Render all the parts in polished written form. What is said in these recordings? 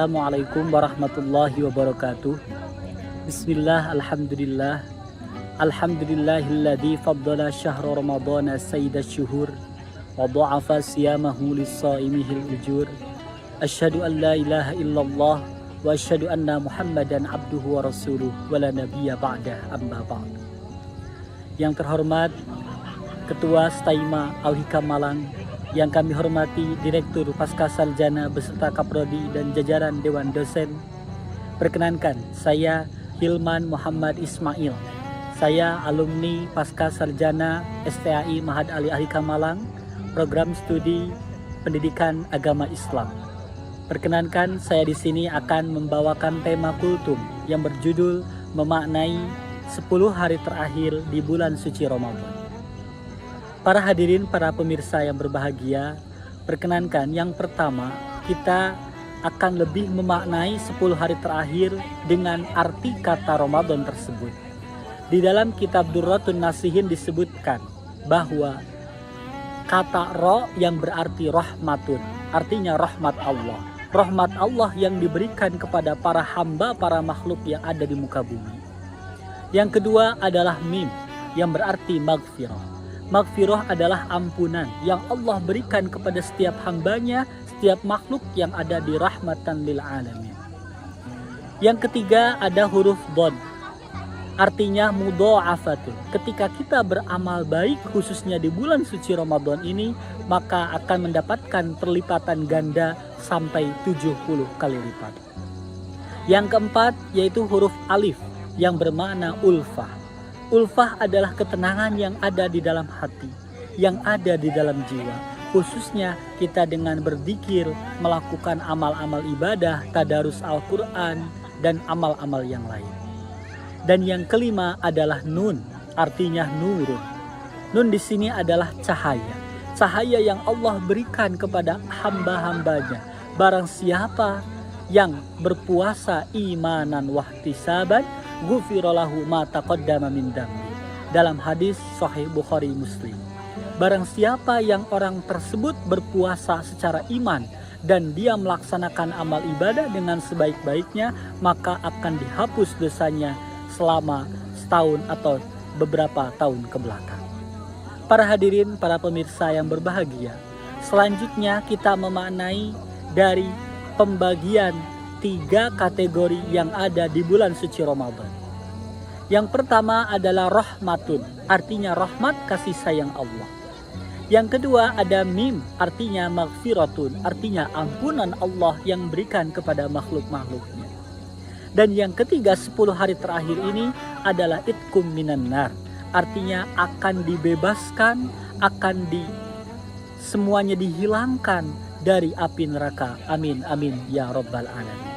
Assalamualaikum warahmatullahi wabarakatuh. Bismillah, alhamdulillah. Alhamdulillahilladzi faddala syahra ramadana sayyidash syuhur wa dha'afa siyamahu lis-shaimihil ujur. Asyhadu an la ilaha illallah wa asyhadu anna Muhammadan abduhu wa rasuluh wa la nabiyya ba'dah, amma ba'd. Yang terhormat Ketua Staima Al-Hikam Malang, yang kami hormati Direktur Pasca Sarjana beserta Kaprodi dan jajaran Dewan Dosen. Perkenankan, saya Hilman Muhammad Ismail. Saya alumni Pasca Sarjana STAI Ma'had Ali Al-Hikam Malang, Program Studi Pendidikan Agama Islam. Perkenankan, saya di sini akan membawakan tema kultum yang berjudul memaknai 10 hari terakhir di bulan suci Ramadan. Para hadirin, para pemirsa yang berbahagia, perkenankan yang pertama kita akan lebih memaknai 10 hari terakhir dengan arti kata Ramadan tersebut. Di dalam kitab Durratun Nasihin disebutkan bahwa kata ro yang berarti rahmatun, artinya rahmat Allah. Rahmat Allah yang diberikan kepada para hamba, para makhluk yang ada di muka bumi. Yang kedua adalah mim yang berarti maghfirah. Maghfirah adalah ampunan yang Allah berikan kepada setiap hambanya, setiap makhluk yang ada di rahmatan lil alamin. Yang ketiga ada huruf dhad, artinya mudha'afatun. Ketika kita beramal baik khususnya di bulan suci Ramadan ini, maka akan mendapatkan perlipatan ganda sampai 70 kali lipat. Yang keempat yaitu huruf alif yang bermakna ulfah. Ulfah adalah ketenangan yang ada di dalam hati, yang ada di dalam jiwa. Khususnya kita dengan berzikir, melakukan amal-amal ibadah, tadarus Al-Quran, dan amal-amal yang lain. Dan yang kelima adalah nun, artinya nurun. Nun di sini adalah cahaya. Cahaya yang Allah berikan kepada hamba-hambanya. Barang siapa yang berpuasa imanan wahtisaban, ghufiralahu ma taqaddama min dambi. Dalam hadis Sahih Bukhari Muslim. Barang siapa yang orang tersebut berpuasa secara iman dan dia melaksanakan amal ibadah dengan sebaik-baiknya, maka akan dihapus dosanya selama setahun atau beberapa tahun ke belakang. Para hadirin, para pemirsa yang berbahagia, selanjutnya kita memaknai dari pembagian 3 kategori yang ada di bulan suci Ramadan. Yang pertama adalah rahmatun, artinya rahmat kasih sayang Allah. Yang kedua ada mim, artinya maghfiratun, artinya ampunan Allah yang berikan kepada makhluk-makhluknya. Dan yang ketiga 10 hari terakhir ini adalah itkum minan nar, artinya akan dibebaskan, semuanya dihilangkan dari api neraka. Amin, amin, ya Rabbal Alamin.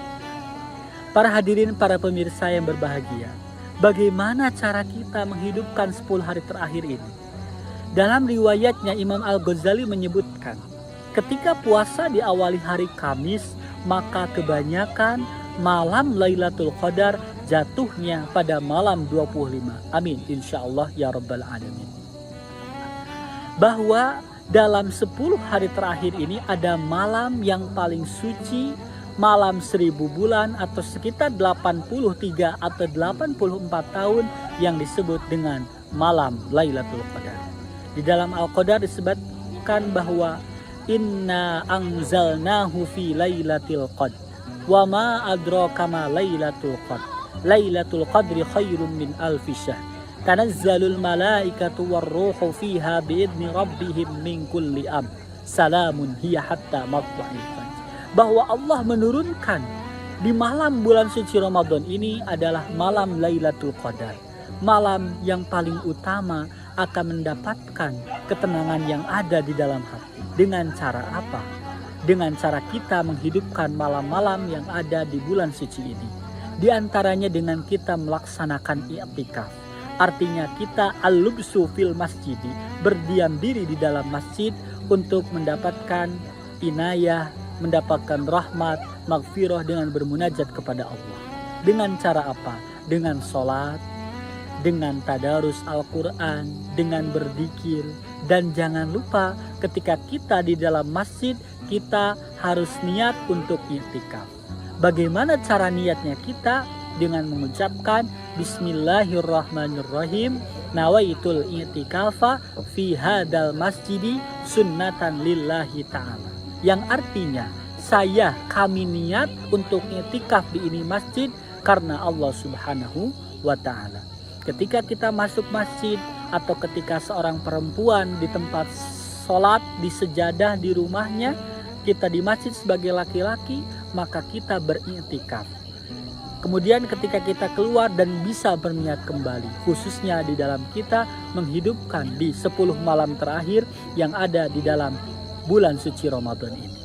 Para hadirin, para pemirsa yang berbahagia, bagaimana cara kita menghidupkan 10 hari terakhir ini? Dalam riwayatnya Imam Al-Ghazali menyebutkan, ketika puasa diawali hari Kamis, maka kebanyakan malam Lailatul Qadar jatuhnya pada malam 25. Amin, insyaallah ya Rabbal Alamin. Bahwa dalam 10 hari terakhir ini ada malam yang paling suci, malam 1000 bulan atau sekitar 83 atau 84 tahun yang disebut dengan malam Lailatul Qadar. Di dalam Al-Qadar disebutkan bahwa inna anzalnahu fi lailatul qadr wa ma adraka ma lailatul qadr lailatul qadri khairum min alfi syahr tanazzalul malaikatu warruhu fiha biidzni rabbihim min kulli amr salamun hiya hatta matla'il fajr. Bahwa Allah menurunkan di malam bulan suci Ramadan ini adalah malam Lailatul Qadar. Malam yang paling utama akan mendapatkan ketenangan yang ada di dalam hati. Dengan cara apa? Dengan cara kita menghidupkan malam-malam yang ada di bulan suci ini. Di antaranya dengan kita melaksanakan i'tikaf. Artinya kita al-lubsu fil masjidi, berdiam diri di dalam masjid untuk mendapatkan inayah, mendapatkan rahmat, maghfirah dengan bermunajat kepada Allah. Dengan cara apa? Dengan sholat, dengan tadarus Al-Quran, dengan berzikir. Dan jangan lupa ketika kita di dalam masjid, kita harus niat untuk i'tikaf. Bagaimana cara niatnya kita? Dengan mengucapkan Bismillahirrahmanirrahim, nawaitul i'tikafa fi hadal masjidi sunnatan lillahi ta'ala. Yang artinya, kami niat untuk i'tikaf di ini masjid karena Allah Subhanahu wa ta'ala. Ketika kita masuk masjid atau ketika seorang perempuan di tempat sholat, di sejadah di rumahnya, kita di masjid sebagai laki-laki, maka kita beriktikaf. Kemudian ketika kita keluar dan bisa berniat kembali, khususnya di dalam kita menghidupkan di 10 malam terakhir yang ada di dalam bulan suci Ramadan ini.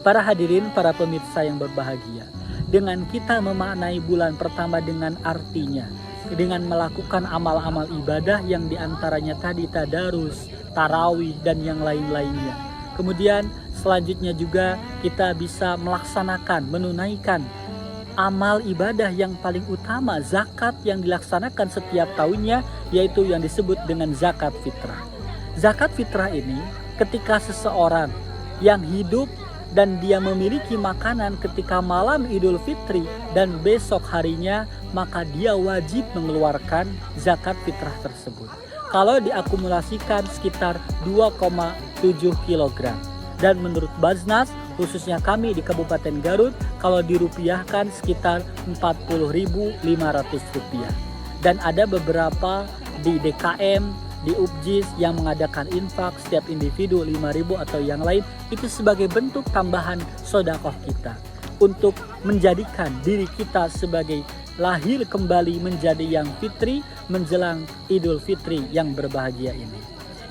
Para hadirin, para pemirsa yang berbahagia, dengan kita memaknai bulan pertama dengan artinya, dengan melakukan amal-amal ibadah yang diantaranya tadi tadarus, tarawih, dan yang lain-lainnya. Kemudian selanjutnya juga kita bisa melaksanakan, menunaikan amal ibadah yang paling utama, zakat yang dilaksanakan setiap tahunnya, yaitu yang disebut dengan zakat fitrah. Zakat fitrah ini ketika seseorang yang hidup dan dia memiliki makanan ketika malam Idul Fitri dan besok harinya, maka dia wajib mengeluarkan zakat fitrah tersebut. Kalau diakumulasikan sekitar 2,7 kg. Dan menurut Baznas, khususnya kami di Kabupaten Garut, kalau dirupiahkan sekitar Rp40.500. Dan ada beberapa di DKM, di UPJIS yang mengadakan infak setiap individu 5.000 atau yang lain, itu sebagai bentuk tambahan sedekah kita untuk menjadikan diri kita sebagai lahir kembali menjadi yang fitri menjelang Idul Fitri yang berbahagia ini.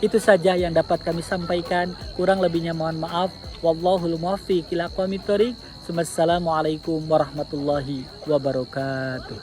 Itu saja yang dapat kami sampaikan, kurang lebihnya mohon maaf. Wallahul muwaffiq ila aqwamit thoriq. Wassalamualaikum warahmatullahi wabarakatuh.